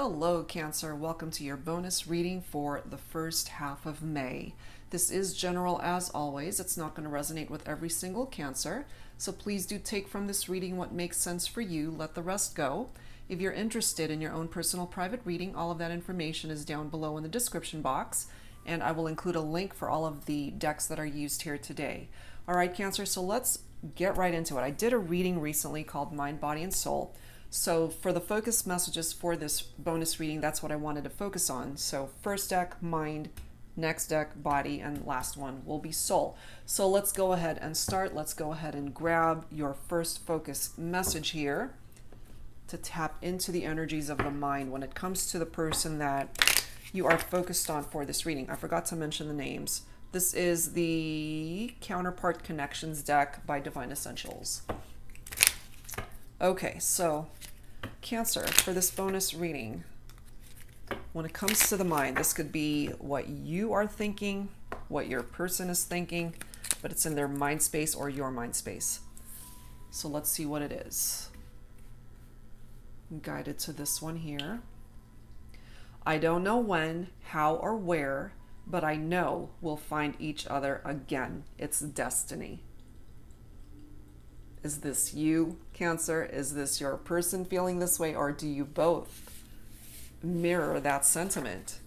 Hello Cancer, welcome to your bonus reading for the first half of May. This is general as always. It's not going to resonate with every single Cancer, so please do take from this reading what makes sense for you, let the rest go. If you're interested in your own personal private reading, all of that information is down below in the description box, and I will include a link for all of the decks that are used here today. Alright Cancer, so let's get right into it. I did a reading recently called Mind, Body, and Soul. So for the focus messages for this bonus reading, that's what I wanted to focus on. So first deck, mind, next deck, body, and last one will be soul. So let's go ahead and start. Let's go ahead and grab your first focus message here to tap into the energies of the mind when it comes to the person that you are focused on for this reading. I forgot to mention the names. This is the Counterpart Connections deck by Divine Essentials. Okay, so Cancer, for this bonus reading, when it comes to the mind, this could be what you are thinking, what your person is thinking, but it's in their mind space or your mind space. So let's see what it is. I'm guided to this one here. I don't know when, how, or where, but I know we'll find each other again. It's destiny. Is this you, Cancer? Is this your person feeling this way, or do you both mirror that sentiment?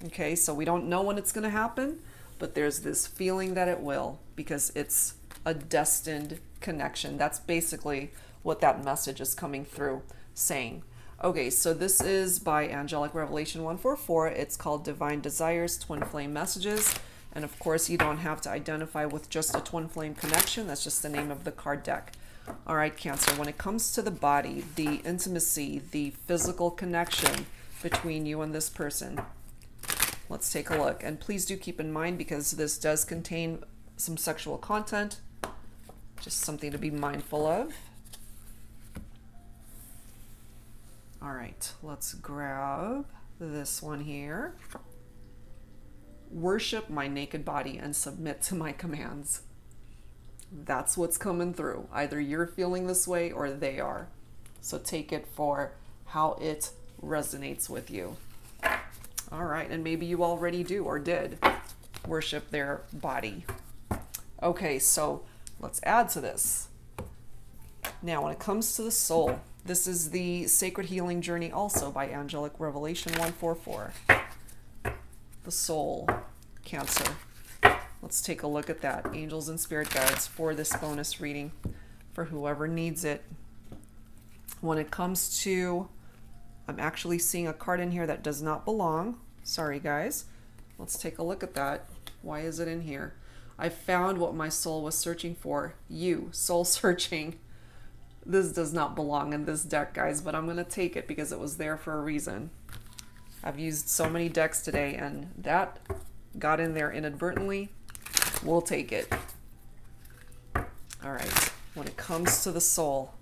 Okay, so we don't know when it's going to happen, but there's this feeling that it will, because it's a destined connection. That's basically what that message is coming through saying. Okay, so this is by Angelic Revelation 144. It's called Divine Desires, Twin Flame Messages. And of course, you don't have to identify with just a twin flame connection. That's just the name of the card deck. All right, Cancer, when it comes to the body, the intimacy, the physical connection between you and this person, let's take a look. And please do keep in mind, because this does contain some sexual content, just something to be mindful of. All right, let's grab this one here. Worship my naked body and submit to my commands. That's what's coming through. Either you're feeling this way or they are. So take it for how it resonates with you. All right, and maybe you already do or did worship their body. Okay, so let's add to this. Now, when it comes to the soul, this is the Sacred Healing Journey, also by Angelic Revelation 144. The soul, Cancer. Let's take a look at that. Angels and spirit guides for this bonus reading for whoever needs it. When it comes to, I'm actually seeing a card in here that does not belong. Sorry, guys. Let's take a look at that. Why is it in here? I found what my soul was searching for. You, soul searching. This does not belong in this deck, guys, but I'm going to take it because it was there for a reason. I've used so many decks today, and that got in there inadvertently. We'll take it. All right. When it comes to the soul,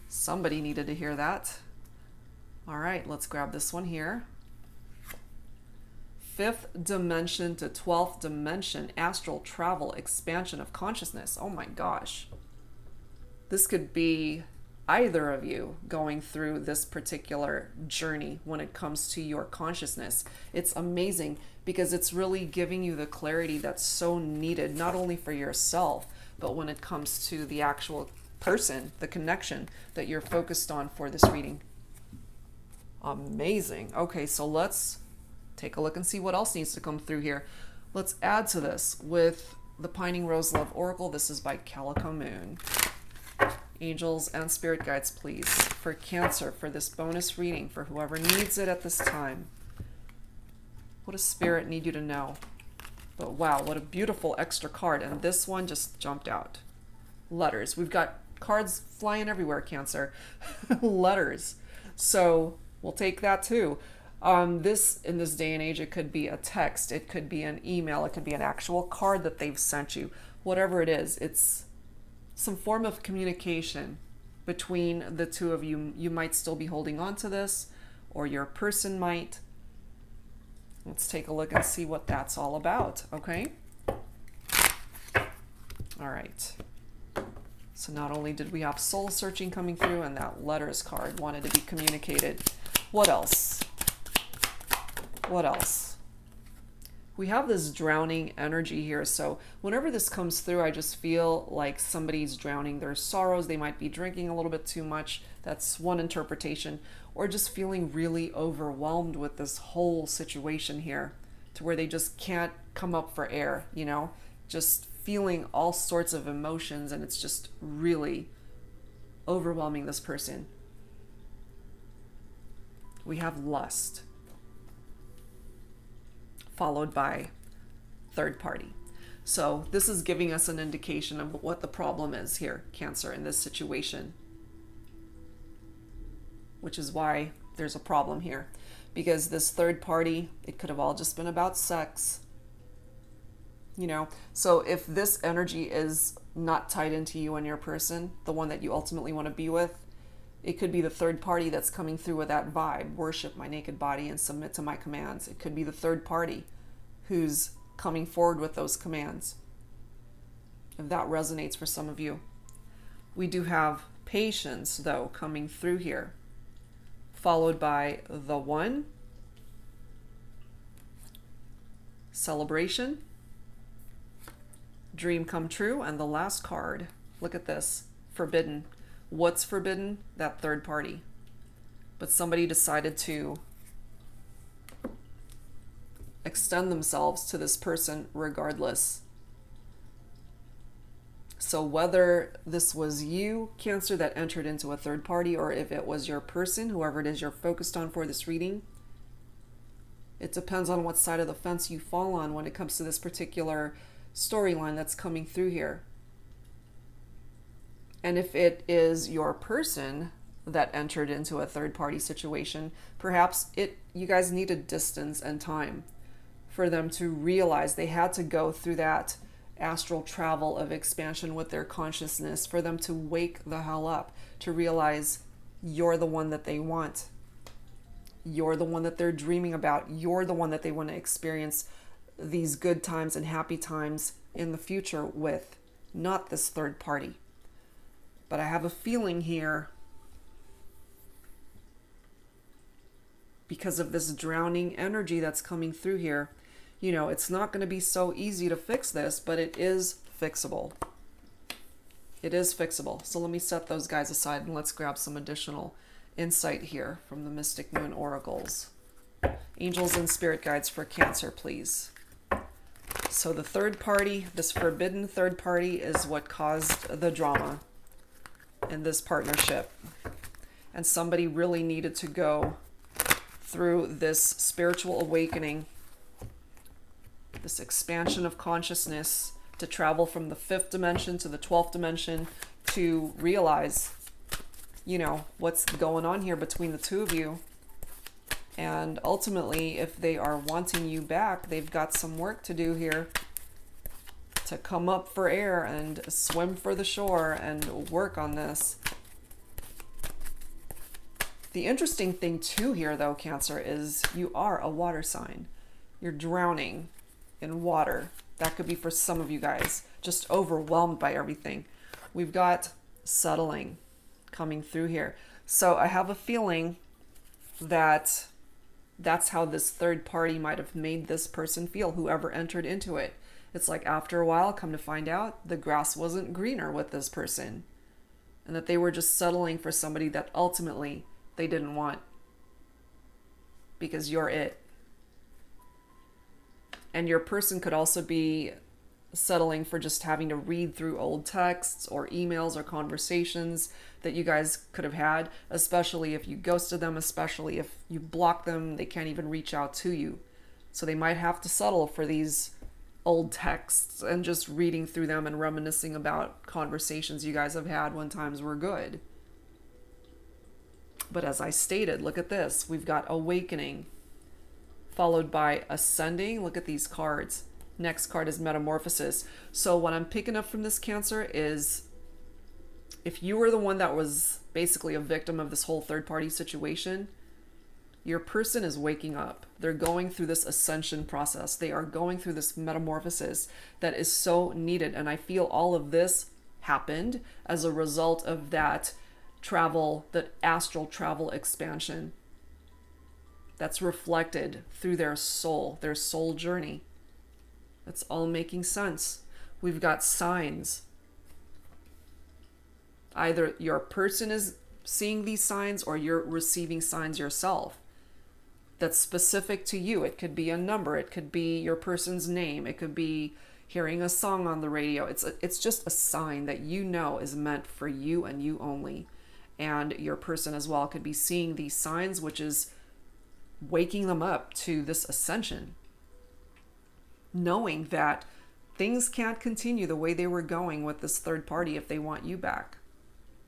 somebody needed to hear that. All right. Let's grab this one here. 5th dimension to 12th dimension, astral travel, expansion of consciousness. Oh my gosh. This could be either of you going through this particular journey when it comes to your consciousness. It's amazing because it's really giving you the clarity that's so needed, not only for yourself, but when it comes to the actual person, the connection that you're focused on for this reading. Amazing. Okay, so let's take a look and see what else needs to come through here. Let's add to this with the Pining Rose Love Oracle. This is by Calico Moon. Angels and spirit guides, please, for Cancer, for this bonus reading, for whoever needs it at this time. What does spirit need you to know? But wow, what a beautiful extra card. And this one just jumped out. Letters. We've got cards flying everywhere, Cancer. Letters. So we'll take that too. In this day and age, it could be a text, it could be an email, it could be an actual card that they've sent you. Whatever it is, it's some form of communication between the two of you. You might still be holding on to this, or your person might. Let's take a look and see what that's all about, okay? All right. So not only did we have soul searching coming through, and that letters card wanted to be communicated, What else? What else? We have this drowning energy here. So whenever this comes through, I just feel like somebody's drowning their sorrows. They might be drinking a little bit too much. That's one interpretation. Or just feeling really overwhelmed with this whole situation here, to where they just can't come up for air, you know? Just feeling all sorts of emotions, and it's just really overwhelming this person. We have lust, followed by third party. So this is giving us an indication of what the problem is here, Cancer, in this situation. Which is why there's a problem here. Because this third party, it could have all just been about sex. You know, so if this energy is not tied into you and your person, the one that you ultimately want to be with, it could be the third party that's coming through with that vibe. Worship my naked body and submit to my commands. It could be the third party who's coming forward with those commands. If that resonates for some of you. We do have patience, though, coming through here, followed by the one, celebration, dream come true, and the last card. Look at this, forbidden. What's forbidden? That third party. But somebody decided to extend themselves to this person regardless. So whether this was you, Cancer, that entered into a third party, or if it was your person, whoever it is you're focused on for this reading, it depends on what side of the fence you fall on when it comes to this particular storyline that's coming through here. And if it is your person that entered into a third party situation, perhaps you guys needed distance and time for them to realize they had to go through that astral travel of expansion with their consciousness, for them to wake the hell up, to realize you're the one that they want. You're the one that they're dreaming about. You're the one that they want to experience these good times and happy times in the future with, not this third party. But I have a feeling here, because of this drowning energy that's coming through here, you know, it's not going to be so easy to fix this, but it is fixable. It is fixable. So let me set those guys aside and let's grab some additional insight here from the Mystic Moon Oracles. Angels and spirit guides for Cancer, please. So the third party, this forbidden third party, is what caused the drama in this partnership. And somebody really needed to go through this spiritual awakening, this expansion of consciousness, to travel from the 5th dimension to the 12th dimension, to realize, you know, what's going on here between the two of you. And ultimately, if they are wanting you back, they've got some work to do here to come up for air and swim for the shore and work on this. The interesting thing too here, though, Cancer, is you are a water sign. You're drowning in water. That could be for some of you guys, just overwhelmed by everything. We've got settling coming through here. So I have a feeling that that's how this third party might have made this person feel, whoever entered into it. It's like after a while, come to find out, the grass wasn't greener with this person, and that they were just settling for somebody that ultimately they didn't want, because you're it. And your person could also be settling for just having to read through old texts or emails or conversations that you guys could have had, especially if you ghosted them, especially if you blocked them, they can't even reach out to you. So they might have to settle for these old texts and just reading through them and reminiscing about conversations you guys have had when times were good. But as I stated, look at this. We've got awakening, followed by ascending. Look at these cards. Next card is metamorphosis. So what I'm picking up from this, Cancer, is if you were the one that was basically a victim of this whole third-party situation, your person is waking up. They're going through this ascension process. They are going through this metamorphosis that is so needed. And I feel all of this happened as a result of that travel, that astral travel expansion. that's reflected through their soul journey. It's all making sense. We've got signs. Either your person is seeing these signs or you're receiving signs yourself that's specific to you. It could be a number, it could be your person's name, it could be hearing a song on the radio. It's just a sign that you know is meant for you and you only. And your person as well could be seeing these signs, which is waking them up to this ascension, knowing that things can't continue the way they were going with this third party if they want you back.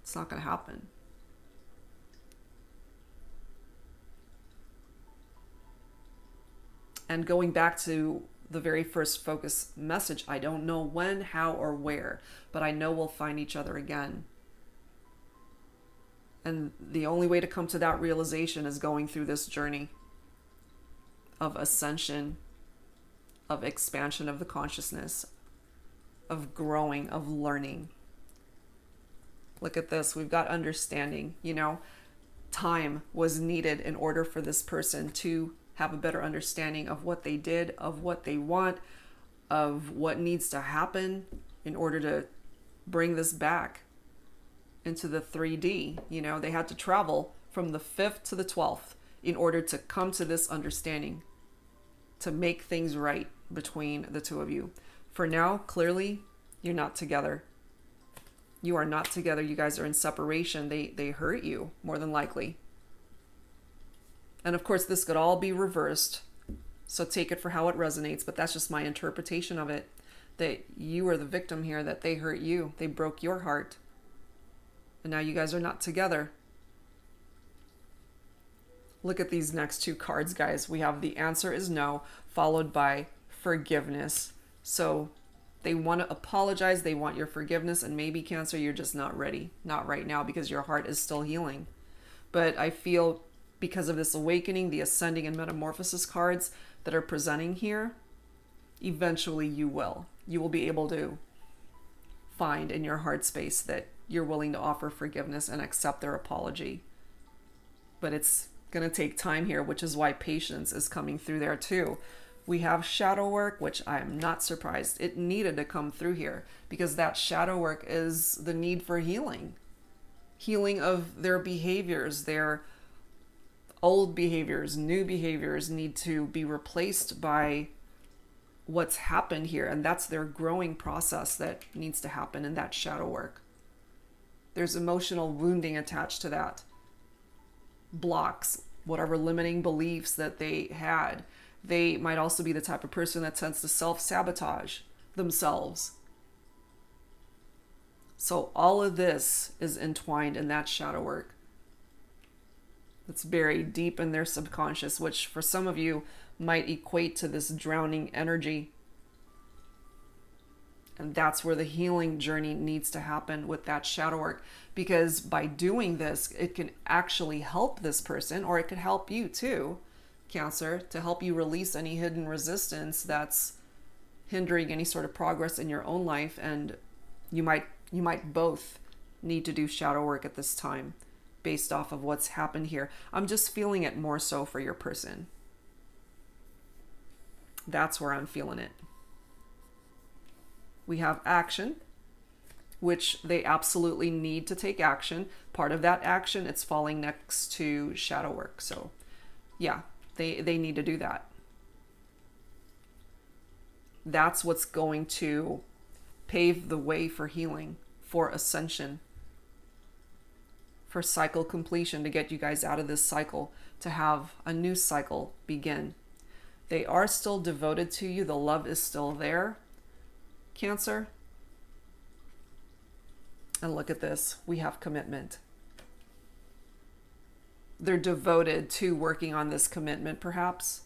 It's not going to happen. And going back to the very first focus message, I don't know when, how, or where, but I know we'll find each other again. And the only way to come to that realization is going through this journey of ascension, of expansion of the consciousness, of growing, of learning. Look at this. We've got understanding. You know, time was needed in order for this person to have a better understanding of what they did, of what they want, of what needs to happen in order to bring this back into the 3D. You know, they had to travel from the 5th to the 12th in order to come to this understanding, to make things right between the two of you. For now, clearly, you're not together. You are not together. You guys are in separation. They hurt you, more than likely. And of course, this could all be reversed. So take it for how it resonates, but that's just my interpretation of it. That you are the victim here, that they hurt you. They broke your heart. And now you guys are not together. Look at these next two cards, guys. We have the answer is no, followed by forgiveness. So they want to apologize. They want your forgiveness. And maybe, Cancer, you're just not ready. Not right now, because your heart is still healing. But I feel because of this awakening, the ascending and metamorphosis cards that are presenting here, eventually you will. You will be able to find in your heart space that you're willing to offer forgiveness and accept their apology. But it's going to take time here, which is why patience is coming through there too. We have shadow work, which I'm not surprised. It needed to come through here because that shadow work is the need for healing. Healing of their behaviors, their old behaviors, new behaviors need to be replaced by what's happened here. And that's their growing process that needs to happen in that shadow work. There's emotional wounding attached to that. Blocks, whatever limiting beliefs that they had. They might also be the type of person that tends to self-sabotage themselves. So all of this is entwined in that shadow work. It's buried deep in their subconscious, which for some of you might equate to this drowning energy. And that's where the healing journey needs to happen with that shadow work. Because by doing this, it can actually help this person, or it could help you too, Cancer, to help you release any hidden resistance that's hindering any sort of progress in your own life. And you might both need to do shadow work at this time based off of what's happened here. I'm just feeling it more so for your person. That's where I'm feeling it. We have action, which they absolutely need to take action. Part of that action, it's falling next to shadow work. So yeah, they need to do that. That's what's going to pave the way for healing, for ascension, for cycle completion, to get you guys out of this cycle, to have a new cycle begin. They are still devoted to you. The love is still there, Cancer. And look at this. We have commitment. They're devoted to working on this commitment, perhaps.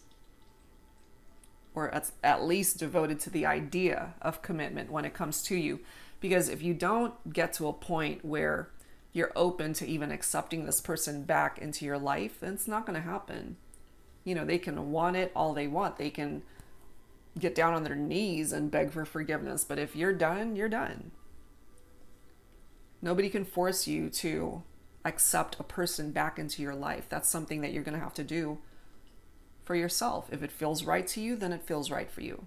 Or at least devoted to the idea of commitment when it comes to you. Because if you don't get to a point where you're open to even accepting this person back into your life, then it's not going to happen. You know, they can want it all they want. They can get down on their knees and beg for forgiveness. But if you're done, you're done. Nobody can force you to accept a person back into your life. That's something that you're going to have to do for yourself. If it feels right to you, then it feels right for you.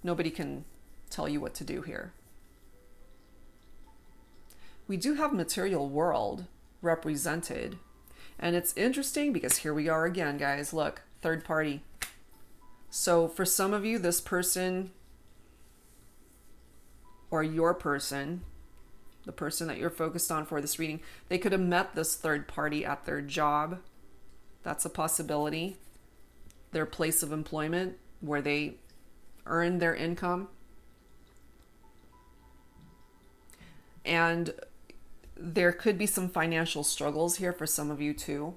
Nobody can tell you what to do here. We do have material world represented. And it's interesting because here we are again, guys. Look, third party. So for some of you, this person or your person, the person that you're focused on for this reading, they could have met this third party at their job. That's a possibility. Their place of employment where they earn their income. And there could be some financial struggles here for some of you too,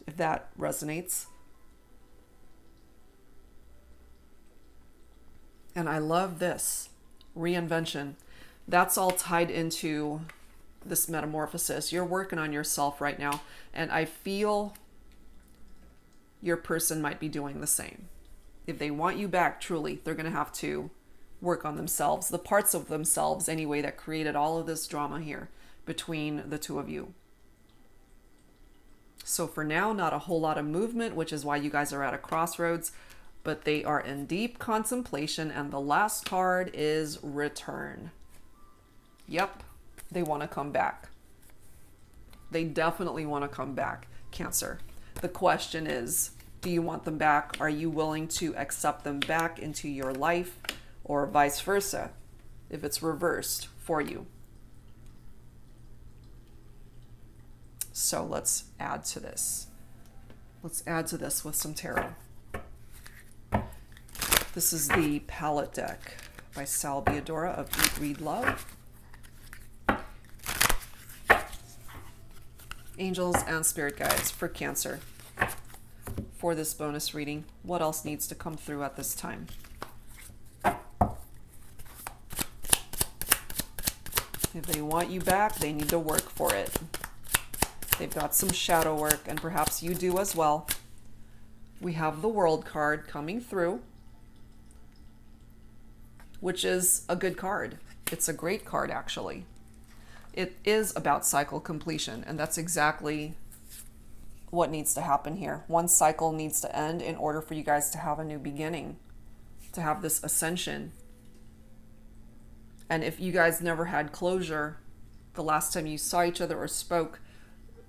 if that resonates. And I love this reinvention. That's all tied into this metamorphosis. You're working on yourself right now, and I feel your person might be doing the same. If they want you back, truly, they're going to have to work on themselves, the parts of themselves anyway that created all of this drama here between the two of you. So for now, not a whole lot of movement, which is why you guys are at a crossroads, but they are in deep contemplation, and the last card is return. Yep, they want to come back. They definitely want to come back, Cancer. The question is, do you want them back? Are you willing to accept them back into your life, or vice versa, if it's reversed for you? So let's add to this. Let's add to this with some tarot. This is the Palette deck by Biadora of Eat, Read, Love. Angels and spirit guides for Cancer. For this bonus reading, what else needs to come through at this time? If they want you back, they need to work for it. They've got some shadow work, and perhaps you do as well. We have the World card coming through, which is a good card. It's a great card, actually. It is about cycle completion, and that's exactly what needs to happen here. One cycle needs to end in order for you guys to have a new beginning, to have this ascension. And if you guys never had closure the last time you saw each other or spoke,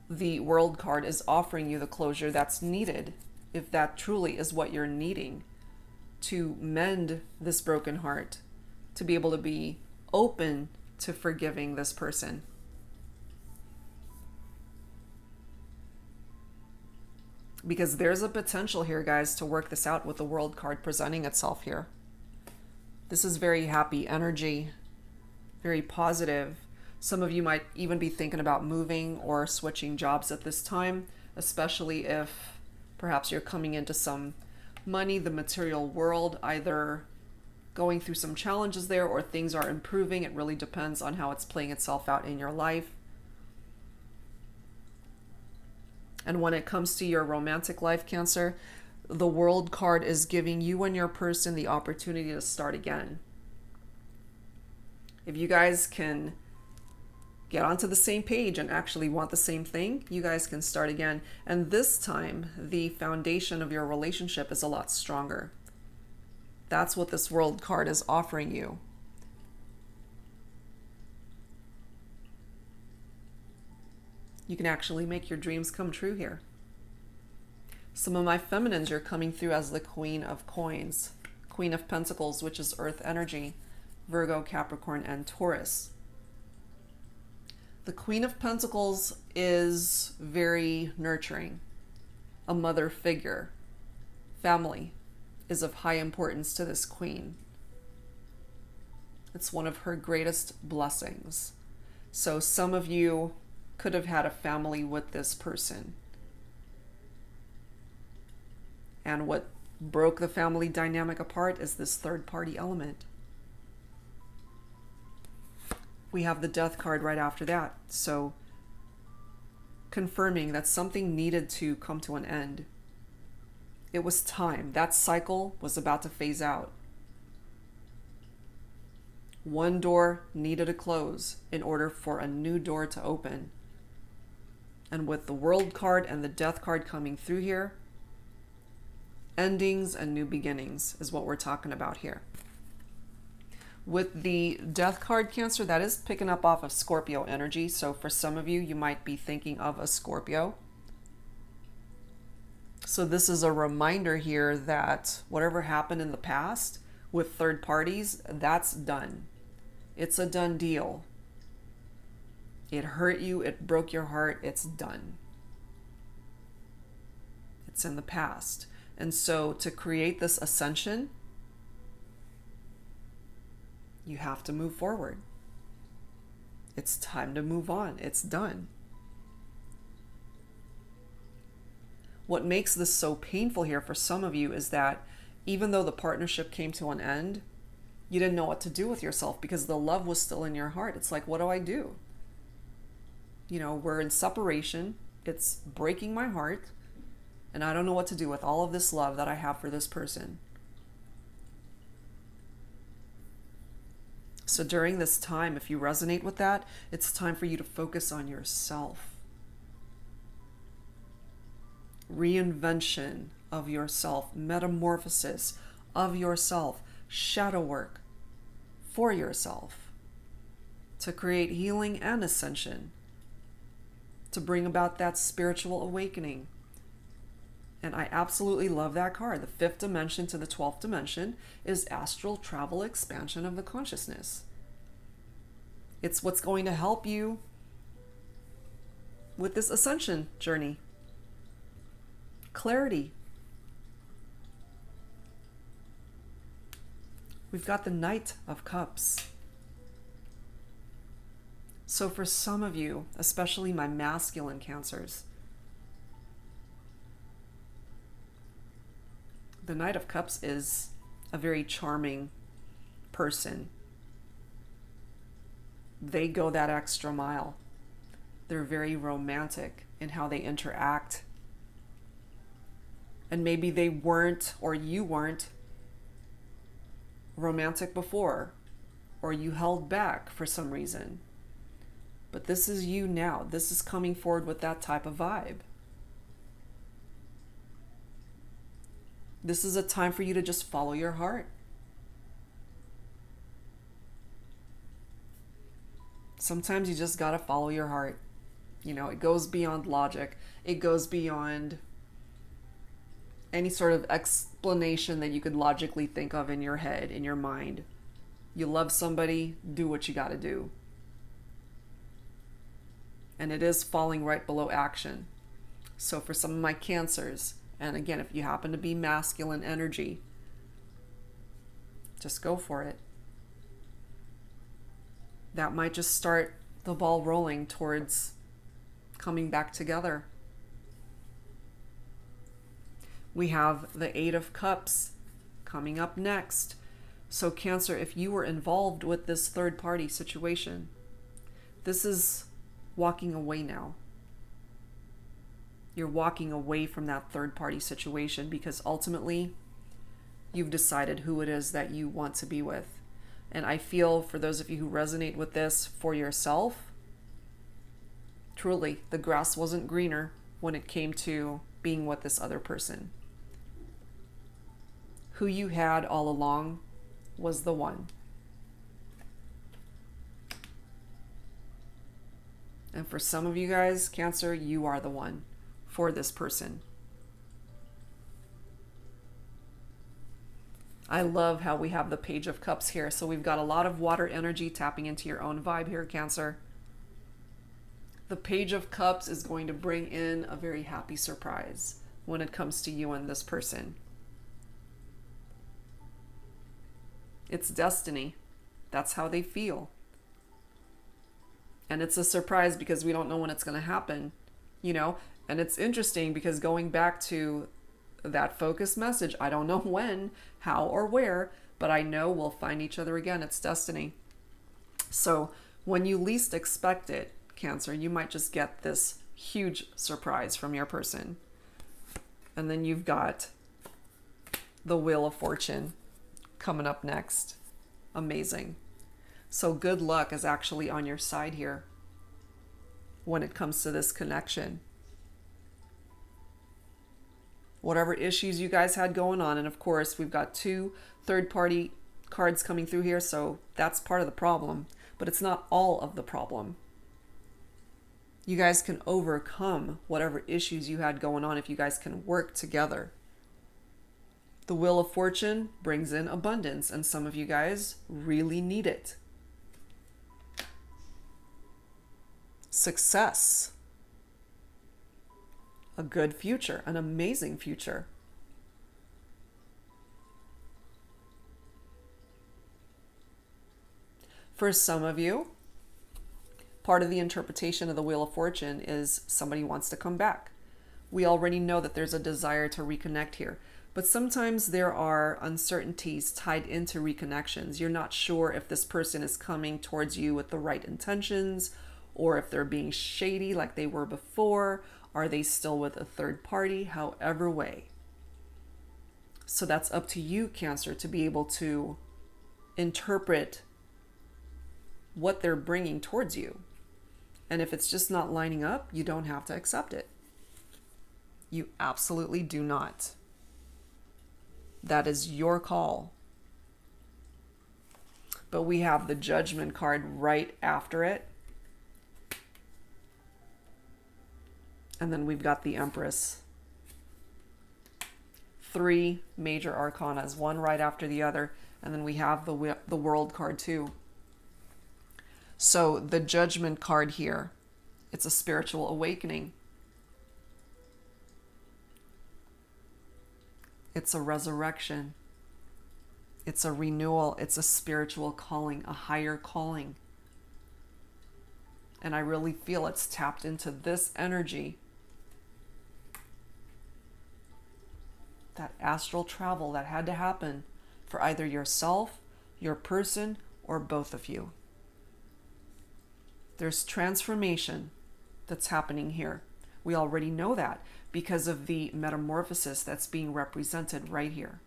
the World card is offering you the closure that's needed, if that truly is what you're needing to mend this broken heart, to be able to be open to forgiving this person. Because there's a potential here, guys, to work this out with the World card presenting itself here. This is very happy energy, very positive. Some of you might even be thinking about moving or switching jobs at this time, especially if perhaps you're coming into some money, the material world, either going through some challenges there or things are improving. It really depends on how it's playing itself out in your life. And when it comes to your romantic life, Cancer, the World card is giving you and your person the opportunity to start again. If you guys can get onto the same page and actually want the same thing, you guys can start again. And this time, the foundation of your relationship is a lot stronger. That's what this World card is offering you. You can actually make your dreams come true here. Some of my feminines are coming through as the Queen of Coins, Queen of Pentacles, which is Earth energy, Virgo, Capricorn, and Taurus. The Queen of Pentacles is very nurturing, a mother figure. Family is of high importance to this queen. It's one of her greatest blessings. So some of you could have had a family with this person. And what broke the family dynamic apart is this third party element. We have the Death card right after that. So confirming that something needed to come to an end. It was time. That cycle was about to phase out. One door needed to close in order for a new door to open. And with the World card and the Death card coming through here, endings and new beginnings is what we're talking about here. With the Death card, Cancer, that is picking up off of Scorpio energy. So for some of you, you might be thinking of a Scorpio. So this is a reminder here that whatever happened in the past with third parties, that's done. It's a done deal. It hurt you, it broke your heart, it's done. It's in the past. And so to create this ascension, you have to move forward. It's time to move on. It's done. What makes this so painful here for some of you is that even though the partnership came to an end, you didn't know what to do with yourself because the love was still in your heart. It's like, what do I do? You know, we're in separation. It's breaking my heart. And I don't know what to do with all of this love that I have for this person. So during this time, if you resonate with that, it's time for you to focus on yourself. Reinvention of yourself, metamorphosis of yourself, shadow work for yourself, to create healing and ascension, to bring about that spiritual awakening. And I absolutely love that card. The fifth dimension to the 12th dimension is astral travel, expansion of the consciousness. It's what's going to help you with this ascension journey. Clarity. We've got the Knight of Cups. So for some of you, especially my masculine Cancers, the Knight of Cups is a very charming person. They go that extra mile. They're very romantic in how they interact. And maybe they weren't, or you weren't, romantic before, or you held back for some reason. But this is you now. This is coming forward with that type of vibe. This is a time for you to just follow your heart. Sometimes you just gotta follow your heart. You know, it goes beyond logic. It goes beyond any sort of explanation that you could logically think of in your head, in your mind. You love somebody, do what you gotta do. And it is falling right below action. So for some of my Cancers, and again, if you happen to be masculine energy, just go for it. That might just start the ball rolling towards coming back together. We have the Eight of Cups coming up next. So Cancer, if you were involved with this third party situation, this is walking away now. You're walking away from that third party situation because ultimately you've decided who it is that you want to be with. And I feel for those of you who resonate with this for yourself, truly the grass wasn't greener when it came to being with this other person. Who you had all along was the one. And for some of you guys, Cancer, you are the one for this person. I love how we have the Page of Cups here. So we've got a lot of water energy tapping into your own vibe here, Cancer. The Page of Cups is going to bring in a very happy surprise when it comes to you and this person. It's destiny. That's how they feel. And it's a surprise because we don't know when it's going to happen, you know? And it's interesting because going back to that focus message, I don't know when, how, or where, but I know we'll find each other again. It's destiny. So when you least expect it, Cancer, you might just get this huge surprise from your person. And then you've got the Wheel of Fortune coming up next. Amazing. So good luck is actually on your side here. when it comes to this connection. Whatever issues you guys had going on, and of course we've got 2 third-party cards coming through here, so that's part of the problem, but it's not all of the problem. You guys can overcome whatever issues you had going on if you guys can work together. The Wheel of Fortune brings in abundance, and some of you guys really need it. Success. A good future, an amazing future. For some of you, part of the interpretation of the Wheel of Fortune is somebody wants to come back. We already know that there's a desire to reconnect here. But sometimes there are uncertainties tied into reconnections. You're not sure if this person is coming towards you with the right intentions, or if they're being shady like they were before. Are they still with a third party? However way. So that's up to you, Cancer, to be able to interpret what they're bringing towards you. And if it's just not lining up, you don't have to accept it. You absolutely do not. That is your call. But we have the Judgment card right after it. And then we've got the Empress. 3 major arcanas, one right after the other. And then we have the World card too. So the Judgment card here, it's a spiritual awakening. It's a resurrection. It's a renewal. It's a spiritual calling, a higher calling. And I really feel it's tapped into this energy. That astral travel that had to happen for either yourself, your person, or both of you. There's transformation that's happening here. We already know that because of the metamorphosis that's being represented right here.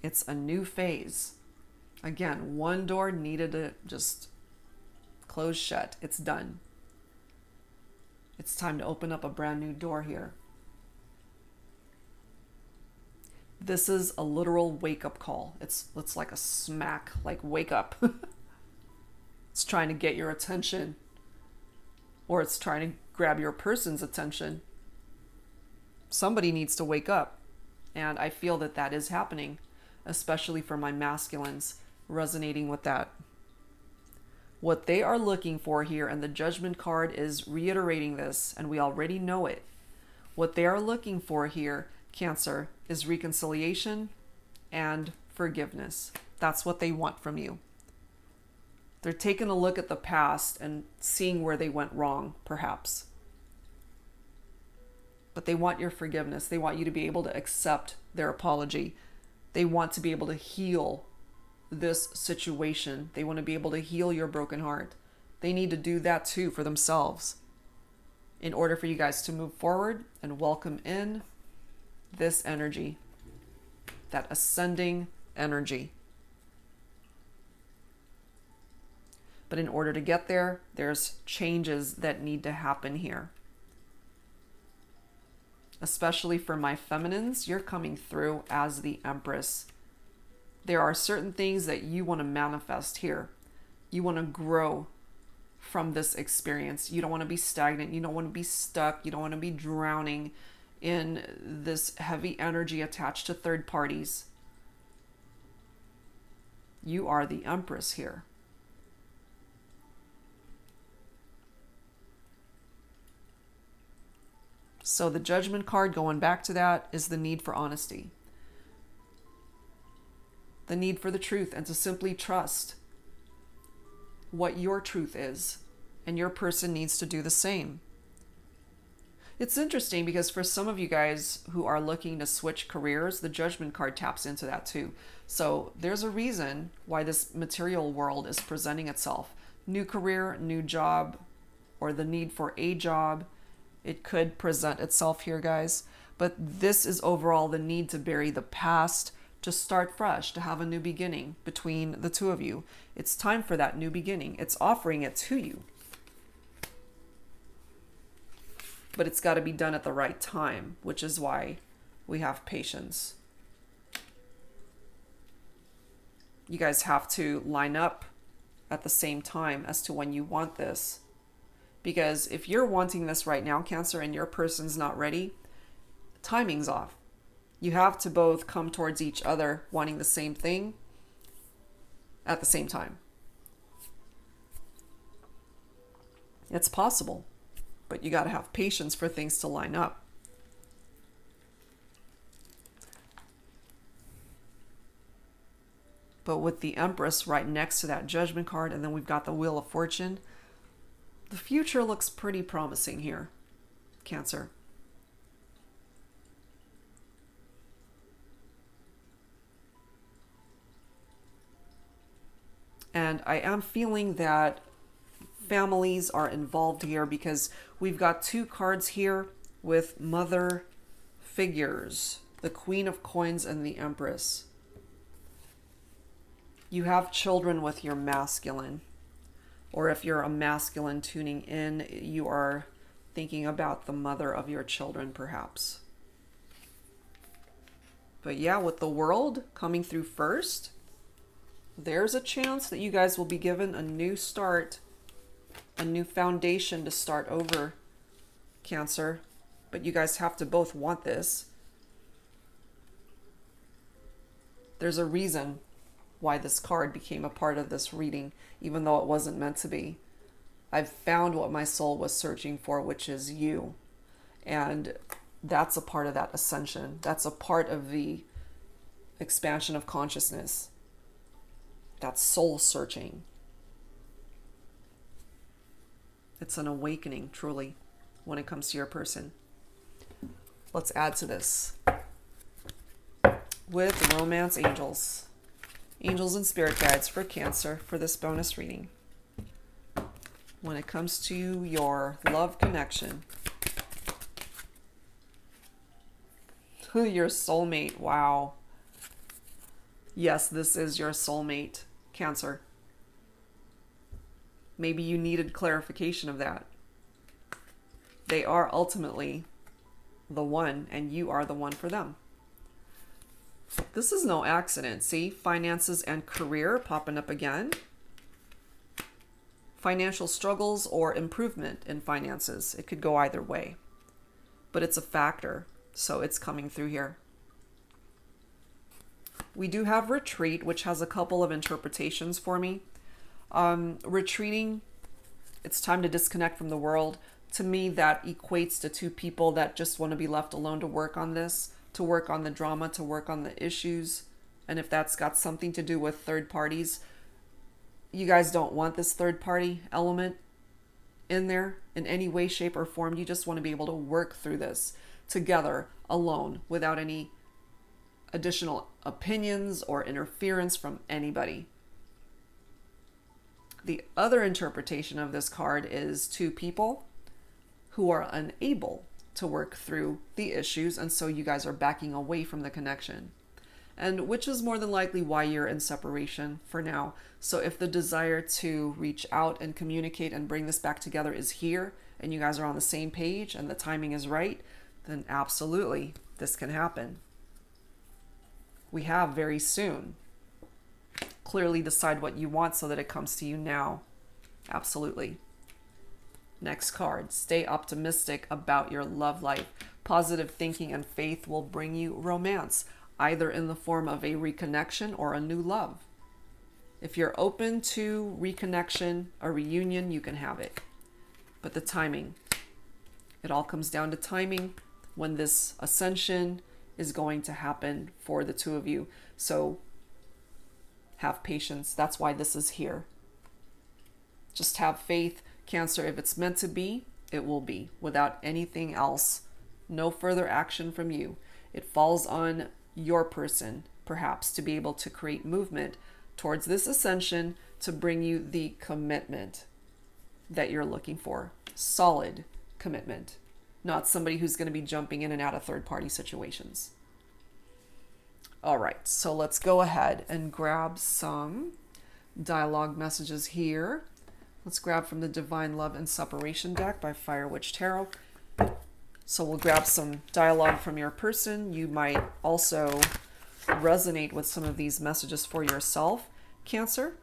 It's a new phase. Again, one door needed to just close shut. It's done. It's time to open up a brand new door here. This is a literal wake-up call. It's like a smack, like wake up. It's trying to get your attention, or it's trying to grab your person's attention. Somebody needs to wake up, and I feel that that is happening, especially for my masculines, resonating with that. What they are looking for here, and the Judgment card is reiterating this, and we already know it. What they are looking for here, Cancer, is reconciliation and forgiveness. That's what they want from you. They're taking a look at the past and seeing where they went wrong, perhaps. But they want your forgiveness. They want you to be able to accept their apology. They want to be able to heal this situation. They want to be able to heal your broken heart. They need to do that too for themselves in order for you guys to move forward and welcome in this energy, that ascending energy. But in order to get there, there's changes that need to happen here. Especially for my feminines, you're coming through as the Empress. There are certain things that you want to manifest here. You want to grow from this experience. You don't want to be stagnant. You don't want to be stuck. You don't want to be drowning in this heavy energy attached to third parties. You are the Empress here. So the Judgment card, going back to that, is the need for honesty. The need for the truth, and to simply trust what your truth is. And your person needs to do the same. It's interesting because for some of you guys who are looking to switch careers, the Judgment card taps into that too. So there's a reason why this material world is presenting itself. New career, new job, or the need for a job. It could present itself here, guys. But this is overall the need to bury the past, to start fresh, to have a new beginning between the two of you. It's time for that new beginning. It's offering it to you. but it's got to be done at the right time, which is why we have patience. You guys have to line up at the same time as to when you want this. Because if you're wanting this right now, Cancer, and your person's not ready, timing's off. You have to both come towards each other wanting the same thing at the same time. It's possible, but you got to have patience for things to line up. But with the Empress right next to that Judgment card, and then we've got the Wheel of Fortune, the future looks pretty promising here, Cancer. And I am feeling that families are involved here because we've got two cards here with mother figures, the Queen of Coins and the Empress. You have children with your masculine, or if you're a masculine tuning in, you are thinking about the mother of your children perhaps. But yeah, with the World coming through first, there's a chance that you guys will be given a new start, a new foundation to start over, Cancer. But you guys have to both want this. There's a reason why this card became a part of this reading, even though it wasn't meant to be. I've found what my soul was searching for, which is you. And that's a part of that ascension. That's a part of the expansion of consciousness. That's soul searching. It's an awakening, truly, when it comes to your person. Let's add to this with Romance Angels. Angels and Spirit Guides for Cancer for this bonus reading. When it comes to your love connection. Your soulmate, wow. Yes, this is your soulmate, Cancer. Maybe you needed clarification of that. They are ultimately the one, and you are the one for them. This is no accident. See, finances and career popping up again. Financial struggles or improvement in finances. It could go either way, but it's a factor, so it's coming through here. We do have retreat, which has a couple of interpretations for me. Retreating, it's time to disconnect from the world. To me, that equates to two people that just want to be left alone to work on this, to work on the drama, to work on the issues. And if that's got something to do with third parties, you guys don't want this third party element in there in any way, shape, or form. You just want to be able to work through this together, alone, without any additional opinions or interference from anybody. The other interpretation of this card is two people who are unable to work through the issues, and so you guys are backing away from the connection, and which is more than likely why you're in separation for now. So if the desire to reach out and communicate and bring this back together is here, and you guys are on the same page and the timing is right, then absolutely this can happen. We have very soon. Clearly decide what you want so that it comes to you now. Absolutely. Next card, stay optimistic about your love life. Positive thinking and faith will bring you romance, either in the form of a reconnection or a new love. If you're open to reconnection, a reunion, you can have it. But the timing, it all comes down to timing when this ascension is going to happen for the two of you. So have patience. That's why this is here. Just have faith, Cancer. If it's meant to be, it will be, without anything else. No further action from you. It falls on your person, perhaps, to be able to create movement towards this ascension to bring you the commitment that you're looking for. Solid commitment, not somebody who's going to be jumping in and out of third-party situations. All right, so let's go ahead and grab some dialogue messages here. Let's grab from the Divine Love and Separation deck by Fire Witch Tarot. So we'll grab some dialogue from your person. You might also resonate with some of these messages for yourself, Cancer.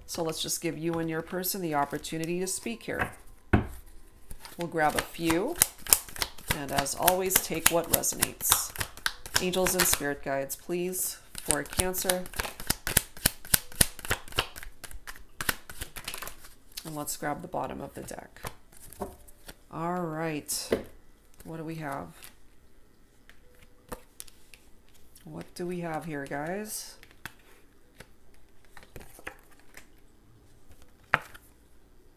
So let's just give you and your person the opportunity to speak here. We'll grab a few, and as always, take what resonates. Angels and spirit guides, please, for Cancer. And let's grab the bottom of the deck. All right. What do we have? What do we have here, guys?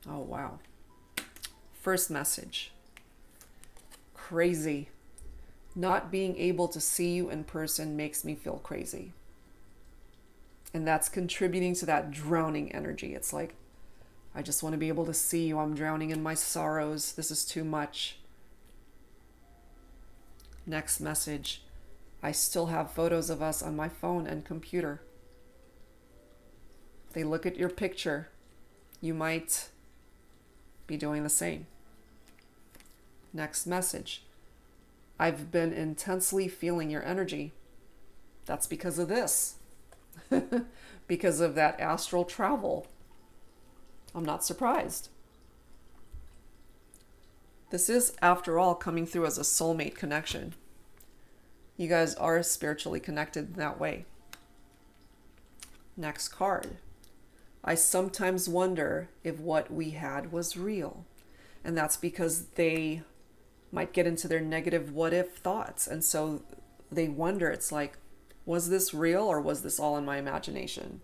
Oh, wow. First message. Crazy. Not being able to see you in person makes me feel crazy. And that's contributing to that drowning energy. It's like, I just want to be able to see you. I'm drowning in my sorrows. This is too much. Next message. I still have photos of us on my phone and computer. They look at your picture. You might be doing the same. Next message. I've been intensely feeling your energy. That's because of this. Because of that astral travel. I'm not surprised. This is, after all, coming through as a soulmate connection. You guys are spiritually connected in that way. Next card. I sometimes wonder if what we had was real. And that's because they might get into their negative what if thoughts. And so they wonder, it's like, was this real or was this all in my imagination?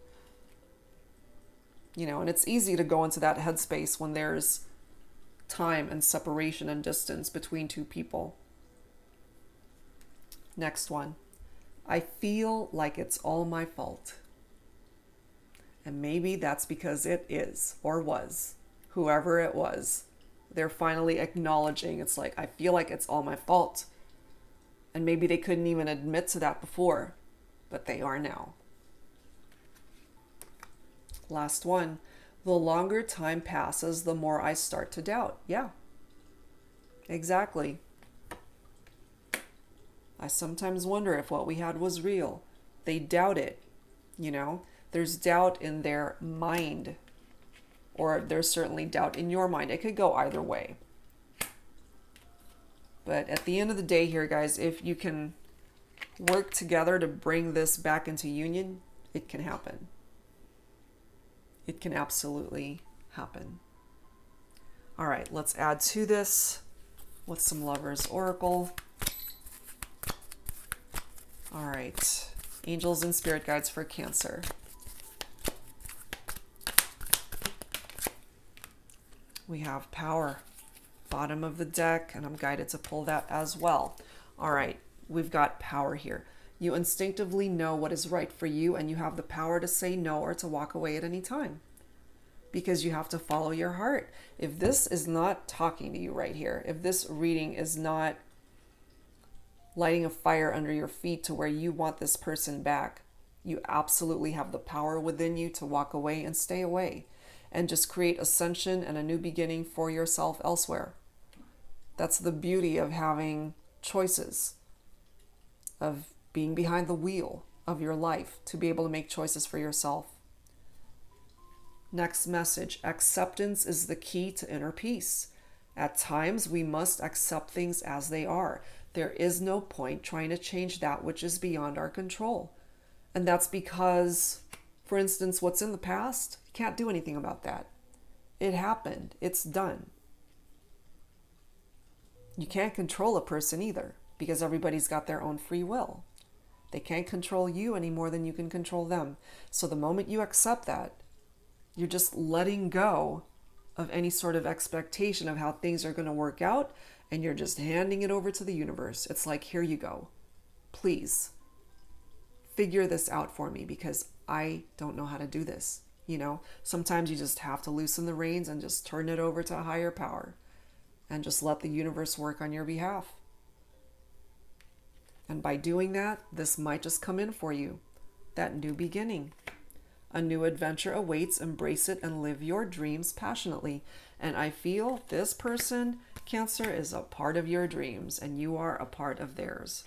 You know, and it's easy to go into that headspace when there's time and separation and distance between two people. Next one. I feel like it's all my fault. And maybe that's because it is, or was, whoever it was. They're finally acknowledging, it's like, I feel like it's all my fault. And maybe they couldn't even admit to that before, but they are now. Last one. The longer time passes, the more I start to doubt. Yeah, exactly. I sometimes wonder if what we had was real. They doubt it, you know. There's doubt in their mind, or there's certainly doubt in your mind. It could go either way. But at the end of the day here, guys, if you can work together to bring this back into union, it can happen. It can absolutely happen. All right, let's add to this with some Lovers Oracle. All right, angels and spirit guides for Cancer. We have power, bottom of the deck, and I'm guided to pull that as well. All right, we've got power here. You instinctively know what is right for you, and you have the power to say no or to walk away at any time, because you have to follow your heart. If this is not talking to you right here, if this reading is not lighting a fire under your feet to where you want this person back, you absolutely have the power within you to walk away and stay away and just create ascension and a new beginning for yourself elsewhere. That's the beauty of having choices, of being behind the wheel of your life, to be able to make choices for yourself. Next message. Acceptance is the key to inner peace. At times, we must accept things as they are. There is no point trying to change that which is beyond our control. And that's because, for instance, what's in the past, you can't do anything about that. It happened. It's done. You can't control a person either, because everybody's got their own free will. They can't control you any more than you can control them. So the moment you accept that, you're just letting go of any sort of expectation of how things are going to work out, and you're just handing it over to the universe. It's like, here you go. Please figure this out for me, because I don't know how to do this. You know, sometimes you just have to loosen the reins and just turn it over to a higher power and just let the universe work on your behalf. And by doing that, this might just come in for you, that new beginning, A new adventure awaits. Embrace it and live your dreams passionately. And I feel this person, Cancer, is a part of your dreams and you are a part of theirs.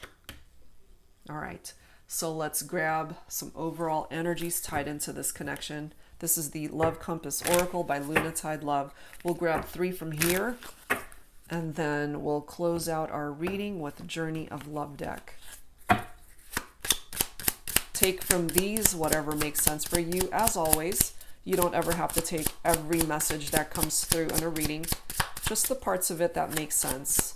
All right, so let's grab some overall energies tied into this connection. This is the Love Compass Oracle by Lunatide Love. We'll grab 3 from here, and then we'll close out our reading with Journey of Love deck. Take from these whatever makes sense for you. As always, you don't ever have to take every message that comes through in a reading, just the parts of it that make sense.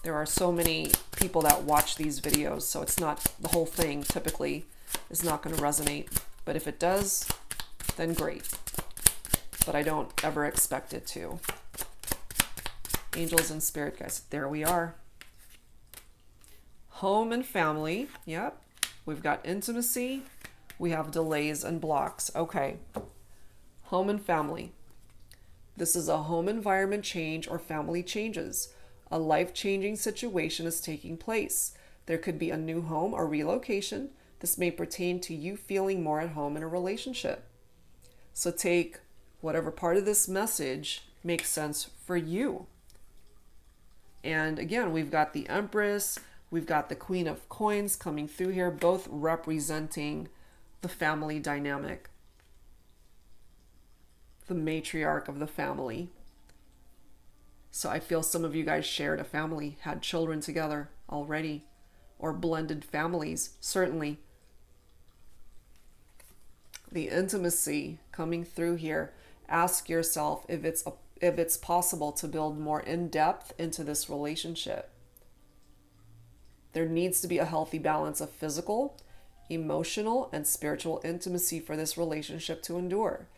There are so many people that watch these videos, so it's not the whole thing typically is not going to resonate. But if it does, then great. But I don't ever expect it to. Angels and spirit guides. There we are. Home and family. Yep. We've got intimacy. We have delays and blocks. Okay. Home and family. This is a home environment change or family changes. A life-changing situation is taking place. There could be a new home or relocation. This may pertain to you feeling more at home in a relationship. So take whatever part of this message makes sense for you. And again, we've got the Empress, we've got the Queen of Coins coming through here, both representing the family dynamic, the matriarch of the family. So I feel some of you guys shared a family, had children together already, or blended families, certainly. The intimacy coming through here. Ask yourself if it's possible to build more in depth into this relationship. There needs to be a healthy balance of physical, emotional, and spiritual intimacy for this relationship to endure.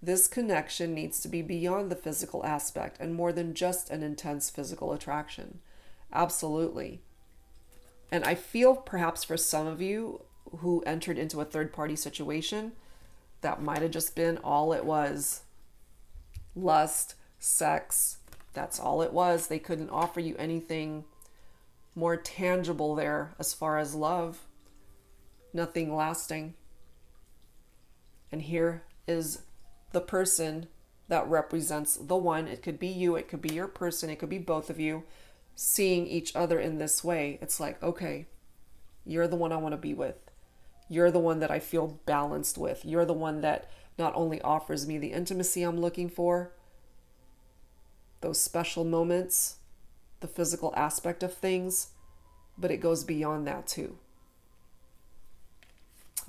This connection needs to be beyond the physical aspect and more than just an intense physical attraction. Absolutely. And I feel perhaps for some of you who entered into a third-party situation, that might have just been all it was. Lust, sex, that's all it was. They couldn't offer you anything more tangible there as far as love. Nothing lasting. And here is the person that represents the one. It could be you, it could be your person, it could be both of you, seeing each other in this way. It's like, okay, you're the one I want to be with. You're the one that I feel balanced with. You're the one that not only offers me the intimacy I'm looking for, those special moments, the physical aspect of things, but it goes beyond that too.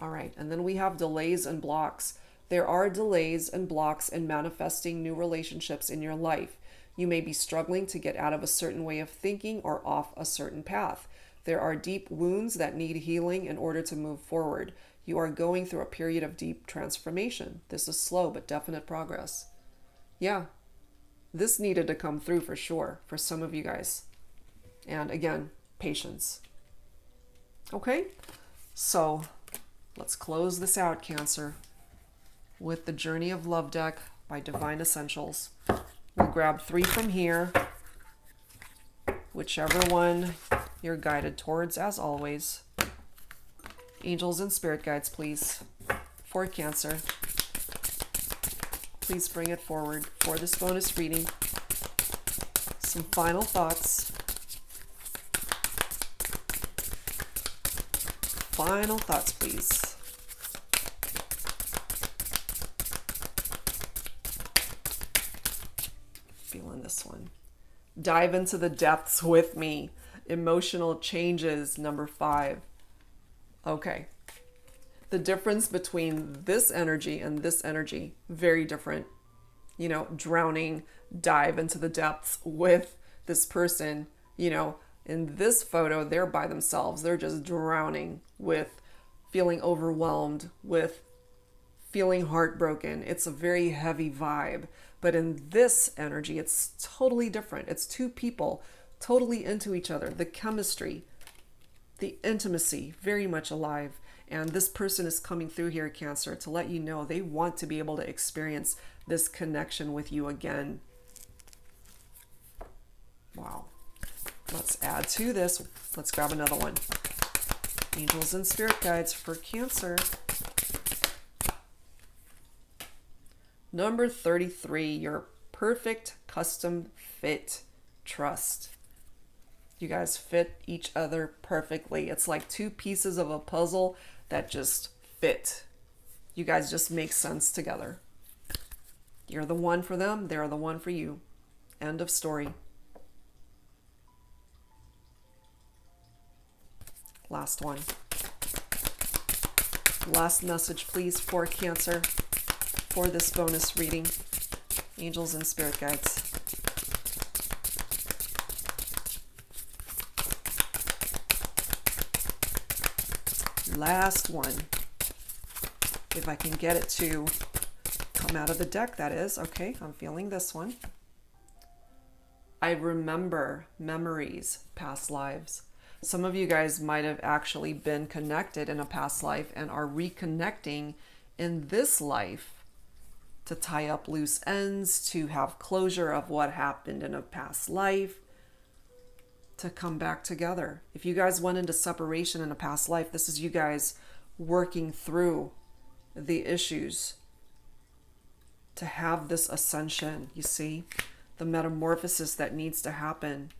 All right, and then we have delays and blocks. There are delays and blocks in manifesting new relationships in your life. You may be struggling to get out of a certain way of thinking or off a certain path. There are deep wounds that need healing in order to move forward. You are going through a period of deep transformation. This is slow but definite progress. Yeah, this needed to come through for sure for some of you guys. And again, patience. Okay, so let's close this out, Cancer, with the Journey of Love deck by Divine Essentials. We'll grab 3 from here, whichever one you're guided towards, as always. Angels and spirit guides, please, for Cancer. Please bring it forward for this bonus reading. Some final thoughts. Final thoughts, please. Feeling this one. Dive into the depths with me. Emotional changes, number 5. Okay. The difference between this energy and this energy, very different. You know, drowning, dive into the depths with this person. You know, in this photo, they're by themselves. They're just drowning with feeling overwhelmed, with feeling heartbroken. It's a very heavy vibe. But in this energy, it's totally different. It's 2 people totally into each other. The chemistry, the intimacy, very much alive. And this person is coming through here, Cancer, to let you know they want to be able to experience this connection with you again. Wow. Let's add to this. Let's grab another one. Angels and spirit guides for Cancer. Number 33, your perfect custom fit trust. You guys fit each other perfectly. It's like two pieces of a puzzle that just fit. You guys just make sense together. You're the one for them, they're the one for you. End of story. Last one. Last message, please, for Cancer, for this bonus reading. Angels and spirit guides. Last one. If I can get it to come out of the deck, that is. Okay, I'm feeling this one. I remember memories, past lives. Some of you guys might have actually been connected in a past life and are reconnecting in this life to tie up loose ends, to have closure of what happened in a past life, to come back together. If you guys went into separation in a past life, this is you guys working through the issues to have this ascension, you see, the metamorphosis that needs to happen.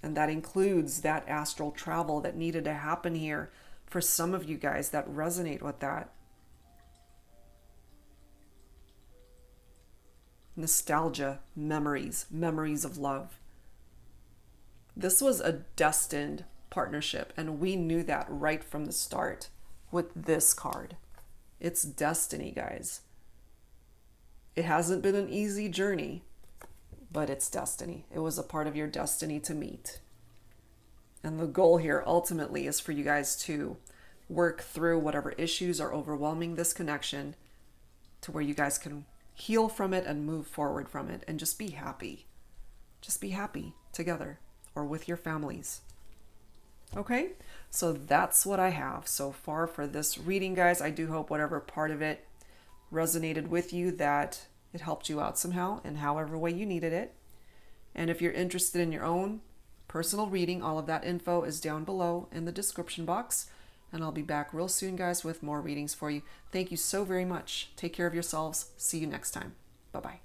And that includes that astral travel that needed to happen here for some of you guys that resonate with that. Nostalgia, memories, memories of love. This was a destined partnership, and we knew that right from the start with this card. It's destiny, guys. It hasn't been an easy journey, but it's destiny. It was a part of your destiny to meet. And the goal here ultimately is for you guys to work through whatever issues are overwhelming this connection to where you guys can heal from it and move forward from it and just be happy. Just be happy together or with your families. Okay, so that's what I have so far for this reading, guys. I do hope whatever part of it resonated with you, that it helped you out somehow in however way you needed it. And if you're interested in your own personal reading, all of that info is down below in the description box. And I'll be back real soon, guys, with more readings for you. Thank you so very much. Take care of yourselves. See you next time. Bye-bye.